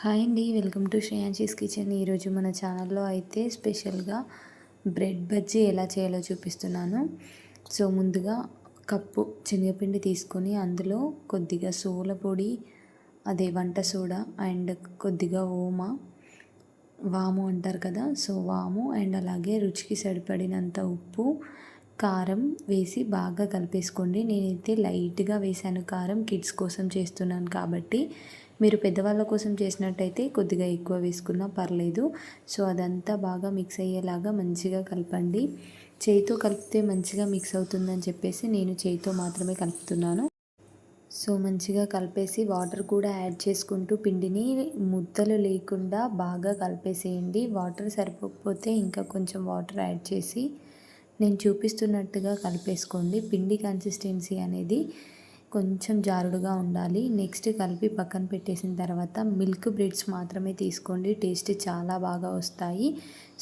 Hi అండి, welcome to శ్రేయాన్షీస్ kitchen. ఈరోజు మన ఛానల్లో అయితే స్పెషల్గా బ్రెడ్ బజ్జీ ఎలా చేయాలో చూపిస్తున్నాను. సో ముందుగా కప్పు శనగపిండి తీసుకొని అందులో కొద్దిగా సోల పొడి, అదే వంట సోడా అండ్ కొద్దిగా వాము అంటారు కదా, సో వాము అండ్ అలాగే రుచికి సరిపడినంత ఉప్పు, కారం వేసి బాగా కలిపేసుకోండి. నేనైతే లైట్గా వేసాను కారం, కిడ్స్ కోసం చేస్తున్నాను కాబట్టి. మీరు పెద్దవాళ్ళ కోసం చేసినట్టయితే కొద్దిగా ఎక్కువ వేసుకున్నా పర్లేదు. సో అదంతా బాగా మిక్స్ అయ్యేలాగా మంచిగా కలపండి. చేయితో కలిపితే మంచిగా మిక్స్ అవుతుందని చెప్పేసి నేను చేయితో మాత్రమే కలుపుతున్నాను. సో మంచిగా కలిపేసి వాటర్ కూడా యాడ్ చేసుకుంటూ పిండిని ముద్దలు లేకుండా బాగా కలిపేసేయండి. వాటర్ సరిపోకపోతే ఇంకా కొంచెం వాటర్ యాడ్ చేసి నేను చూపిస్తున్నట్టుగా కలిపేసుకోండి. పిండి కన్సిస్టెన్సీ అనేది కొంచెం జారుడుగా ఉండాలి. నెక్స్ట్ కలిపి పక్కన పెట్టేసిన తర్వాత మిల్క్ బ్రెడ్స్ మాత్రమే తీసుకోండి, టేస్ట్ చాలా బాగా వస్తాయి.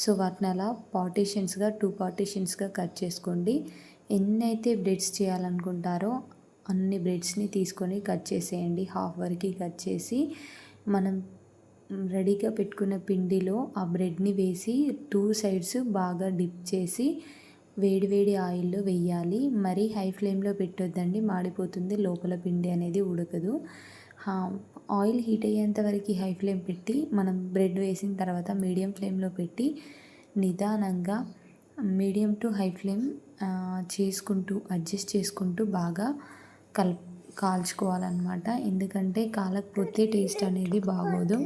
సో వాటిని అలా పార్టీషన్స్గా 2 పార్టీషన్స్గా కట్ చేసుకోండి. ఎన్నైతే బ్రెడ్స్ చేయాలనుకుంటారో అన్ని బ్రెడ్స్ని తీసుకొని కట్ చేసేయండి. హాఫ్ వరకు కట్ చేసి మనం రెడీగా పెట్టుకున్న పిండిలో ఆ బ్రెడ్ని వేసి 2 సైడ్స్ బాగా డిప్ చేసి వేడి ఆయిల్లో వేయాలి. మరీ హై ఫ్లేమ్లో పెట్టొద్దండి, మాడిపోతుంది, లోపల పిండి అనేది ఉడకదు. ఆయిల్ హీట్ అయ్యేంత వరకు హై ఫ్లేమ్ పెట్టి మనం బ్రెడ్ వేసిన తర్వాత మీడియం ఫ్లేమ్లో పెట్టి నిదానంగా మీడియం టు హై ఫ్లేమ్ చేసుకుంటూ అడ్జస్ట్ చేసుకుంటూ బాగా కాల్చుకోవాలన్నమాట. ఎందుకంటే కాలకపోతే టేస్ట్ అనేది బాగోదు.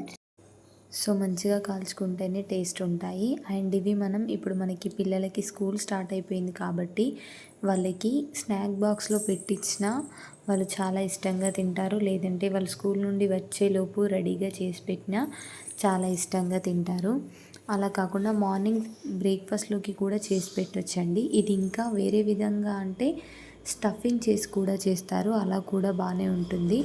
సో మంచిగా కాల్చుకుంటేనే టేస్ట్ ఉంటాయి. అండ్ ఇవి ఇప్పుడు మనకి పిల్లలకి స్కూల్ స్టార్ట్ అయిపోయింది కాబట్టి వాళ్ళకి స్నాక్ బాక్స్లో పెట్టించిన వాళ్ళు చాలా ఇష్టంగా తింటారు. లేదంటే వాళ్ళు స్కూల్ నుండి వచ్చేలోపు రెడీగా చేసి పెట్టినా చాలా ఇష్టంగా తింటారు. అలా కాకుండా మార్నింగ్ బ్రేక్ఫాస్ట్లోకి కూడా చేసి పెట్టొచ్చండి. ఇది ఇంకా వేరే విధంగా అంటే స్టఫింగ్ చేసి కూడా చేస్తారు, అలా కూడా బాగానే ఉంటుంది.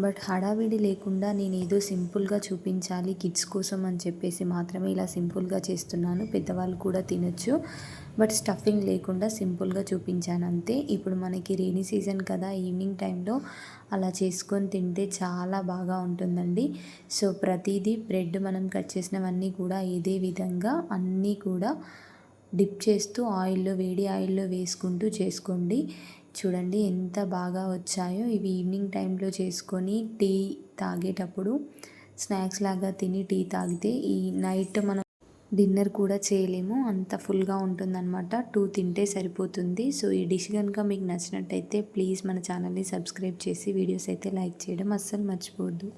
బట్ హడావిడి లేకుండా నేను ఏదో సింపుల్గా చూపించాలి కిడ్స్ కోసం అని చెప్పేసి మాత్రమే ఇలా సింపుల్గా చేస్తున్నాను. పెద్దవాళ్ళు కూడా తినొచ్చు, బట్ స్టఫింగ్ లేకుండా సింపుల్గా చూపించాను అంతే. ఇప్పుడు మనకి రెయినీ సీజన్ కదా, ఈవినింగ్ టైంలో అలా చేసుకొని తింటే చాలా బాగా ఉంటుందండి. సో ప్రతిదీ బ్రెడ్ మనం కట్ చేసినవన్నీ కూడా ఇదే విధంగా అన్నీ కూడా డిప్ చేస్తూ వేడి ఆయిల్లో వేసుకుంటూ చేసుకోండి. చూడండి ఎంత బాగా వచ్చాయో. ఇవి ఈవినింగ్ టైంలో చేసుకొని టీ తాగేటప్పుడు స్నాక్స్ లాగా తిని టీ తాగితే ఈ నైట్ మనం డిన్నర్ కూడా చేయలేము, అంత ఫుల్గా ఉంటుందన్నమాట. 2 తింటే సరిపోతుంది. సో ఈ డిష్ కనుక మీకు నచ్చినట్టయితే ప్లీజ్ మన ఛానల్ని సబ్స్క్రైబ్ చేసి వీడియోస్ అయితే లైక్ చేయడం అస్సలు మర్చిపోవద్దు.